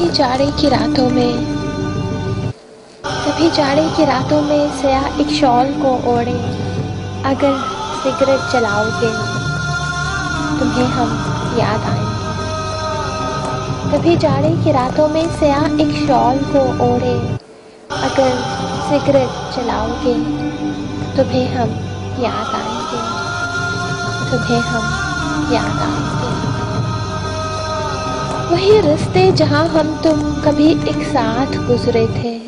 کبھی جاڑے کی راتوں میں سیاہ ایک شال کو اوڑھے، اگر سگریٹ جلاؤ گے تمہیں ہم یاد آئیں گے۔ کبھی جاڑے کی راتوں میں سیاہ ایک شال کو اوڑھے، اگر سگریٹ جلاؤ گے تمہیں ہم یاد آئیں گے، تمہیں ہم یاد آئیں گے۔ وہی راستے جہاں ہم تم کبھی ایک ساتھ گزرے تھے،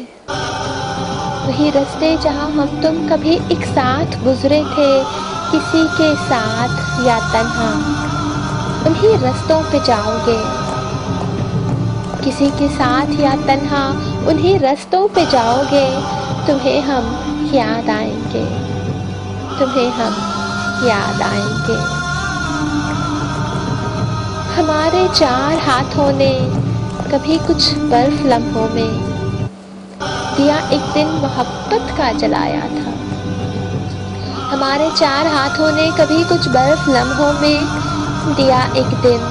وہی راستے جہاں ہم تم کبھی ایک ساتھ گزرے تھے، کسی کے ساتھ یا تنہا انہی رستوں پہ جاؤ گے، کسی کے ساتھ یا تنہا انہی رستوں پہ جاؤ گے، تمہیں ہم یاد آئیں گے، تمہیں ہم یاد آئیں گے۔ ہمارے چار ہاتھوں نے کبھی کچھ برف لمحوں میں دیا ایک دن محبت کا جلایا تھا، ہمارے چار ہاتھوں نے کبھی کچھ برف لمحوں میں دیا ایک دن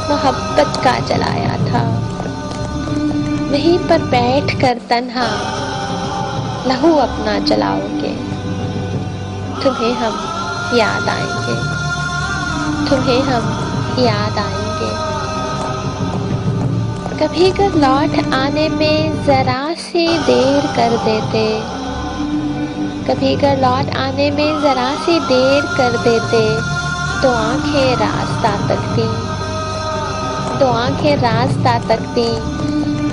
محبت کا جلایا تھا۔ وہیں پر بیٹھ کر تنہا لہو اپنا جلاؤ گے، تمہیں ہم یاد آئیں گے، تمہیں ہم یاد آئیں گے۔ کبھی گر لوٹ آنے میں ذرا سی دیر کر دیتے، کبھی گر لوٹ آنے میں ذرا سی دیر کر دیتے، دو آنکھیں راستہ تکتی، دو آنکھیں راستہ تکتی،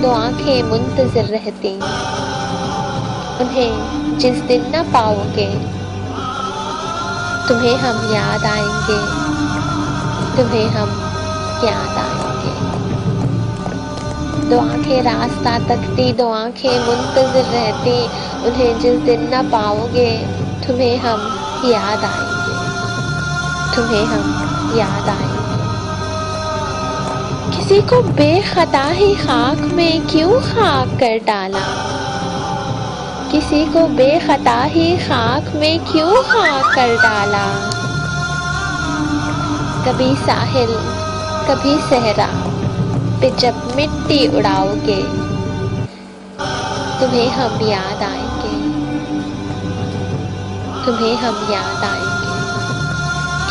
دو آنکھیں منتظر رہتی، انہیں جس دن نہ پاؤ گے تمہیں ہم یاد آئیں گے، تمہیں ہم یاد آئیں گے۔ دو آنکھیں راستہ تکتی، دو آنکھیں منتظر رہتی، انہیں جس دن نہ پاؤ گے تمہیں ہم یاد آئیں گے، تمہیں ہم یاد آئیں گے۔ کسی کو بے خطا ہی خاک میں کیوں خاک کر ڈالا، کسی کو بے خطا ہی خاک میں کیوں خاک کر ڈالا، کبھی ساحل کبھی صحرا پہ جب مٹی اڑاؤ گے تمہیں ہم یاد آئیں گے، تمہیں ہم یاد آئیں گے۔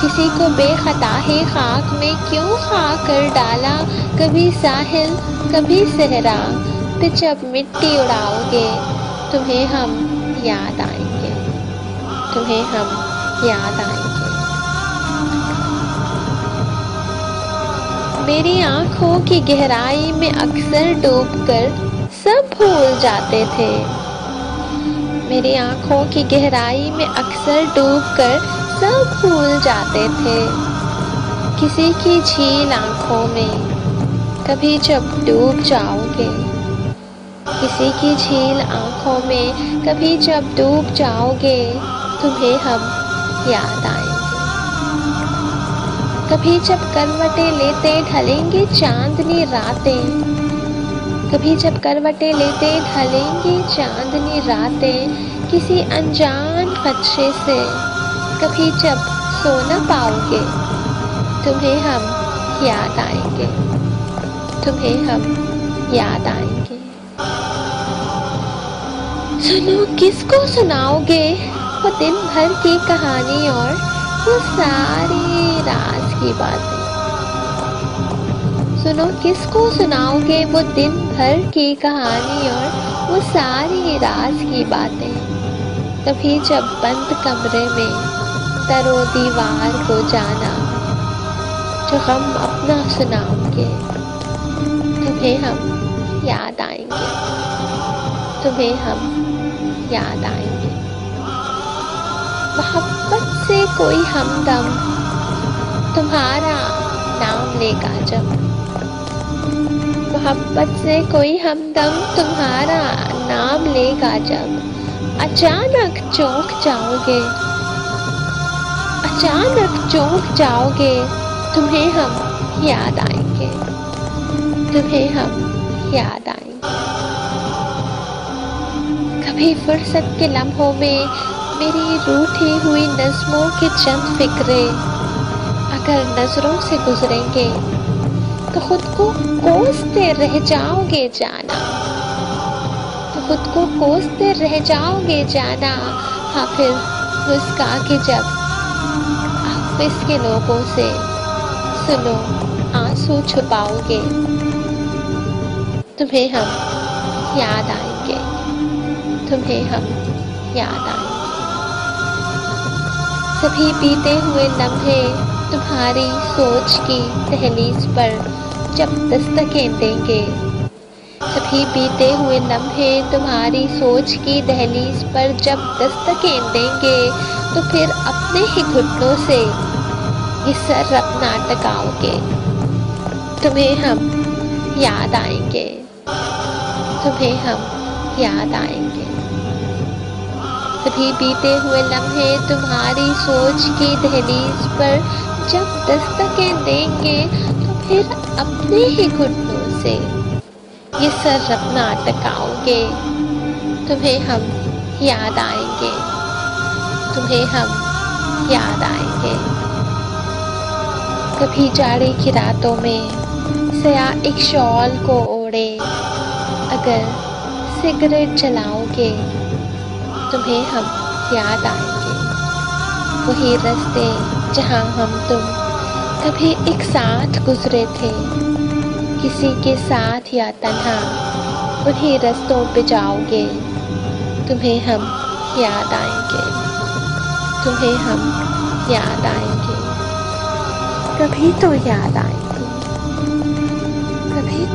کسی کو بے خطا ہی خاک میں کیوں خاک کر ڈالا، کبھی ساحل کبھی صحرا پہ جب مٹی اڑاؤ گے تمہیں ہم یاد آئیں گے، تمہیں ہم یاد آئیں گے۔ میری آنکھوں کی گہرائی میں اکثر ڈوب کر سب بھول جاتے تھے، میری آنکھوں کی گہرائی میں اکثر ڈوب کر سب بھول جاتے تھے، کسی کی جھیل آنکھوں میں کبھی جب ڈوب جاؤ گے، کسی کی جھیل آنکھوں میں کبھی جب ڈوب جاؤ گے تمہیں ہم یاد آئیں گے۔ کبھی جب کروٹیں لیتے ڈھلیں گی چاندنی راتیں، کبھی جب کروٹیں لیتے ڈھلیں گی چاندنی راتیں، کسی انجان خدشے سے کبھی جب سو نہ پاؤ گے تمہیں ہم یاد آئیں گے، تمہیں ہم یاد آئیں گے۔ سنو کس کو سناؤ گے وہ دن بھر کی کہانی اور وہ ساری راز کی باتیں، سنو کس کو سناؤ گے وہ دن بھر کی کہانی اور وہ ساری راز کی باتیں، کبھی جب بند کمرے میں در و دیوار کو جانا جو غم اپنا سناؤں گے تمہیں ہم یاد آئیں گے، تمہیں ہم یاد آئیں گے۔ محبت سے کوئی ہمدم تمہارا نام لے گا جب، محبت سے کوئی ہمدم تمہارا نام لے گا جب، اچانک چونک جاؤ گے، اچانک چونک جاؤ گے تمہیں ہم یاد آئیں گے، تمہیں ہم یاد آئیں گے۔ کبھی فرصت کے لمحوں میں میری روٹھی ہوئی نظموں کے چند فقرے اگر نظروں سے گزریں گے تو خود کو کوستے رہ جاؤ گے جانا، تو خود کو کوستے رہ جاؤ گے جانا، ہاں پھر مسکا کے جب آفس کے لوگوں سے سنو آنسو چھپاؤ گے، تمہیں ہم یاد آئیں گے، تمہیں ہم یاد آئیں گے۔ سبھی بیتے ہوئے لمحے تمہاری سوچ کی دہلیز پر جب دستکیں دیں گے، سبھی بیتے ہوئے لمحے تمہاری سوچ کی دہلیز پر جب دستکیں دیں گے، تو پھر اپنے ہی گھٹنوں سے یہ سر اپنا ٹکاؤ گے، تمہیں ہم یاد آئیں گے، تمہیں ہم یاد آئیں گے۔ سبھی بیتے ہوئے لمحے تمہاری سوچ کی دہلیز پر جب دستکیں دیں گے، تو پھر اپنے ہی گھٹنوں سے یہ سر اپنا ٹکاؤ گے، تمہیں ہم یاد آئیں گے، تمہیں ہم یاد آئیں گے۔ کبھی جاڑے کی راتوں میں سیاہ ایک شال کو اوڑھے اگر سگریٹ جلاؤ گے، تمہیں ہم یاد آئیں گے۔ وہی راستے جہاں ہم تم کبھی ایک ساتھ گزرے تھے، کسی کے ساتھ یا تنہا انہی رستوں پہ جاؤ گے، تمہیں ہم یاد آئیں گے، تمہیں ہم یاد آئیں گے، کبھی تو یاد آئیں گے، کبھی